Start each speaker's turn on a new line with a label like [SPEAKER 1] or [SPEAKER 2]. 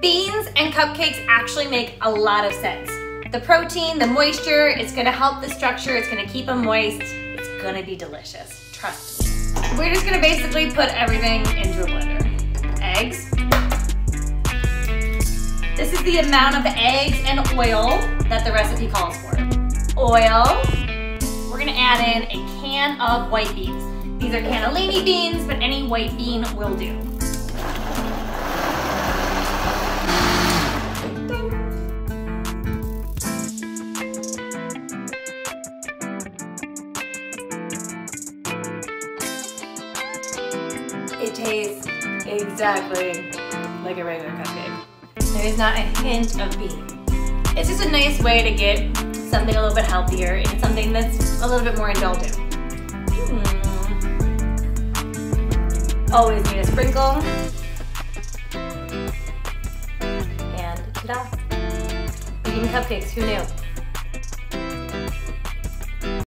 [SPEAKER 1] Beans and cupcakes actually make a lot of sense. The protein, the moisture, it's gonna help the structure, it's gonna keep them moist, it's gonna be delicious, trust me. We're just gonna basically put everything into a blender. Eggs. This is the amount of eggs and oil that the recipe calls for. Oil. We're gonna add in a can of white beans. These are cannellini beans, but any white bean will do. It tastes exactly like a regular cupcake. There is not a hint of bean. It's just a nice way to get something a little bit healthier and something that's a little bit more indulgent. Always need a sprinkle. And ta-da! Eating cupcakes, who knew?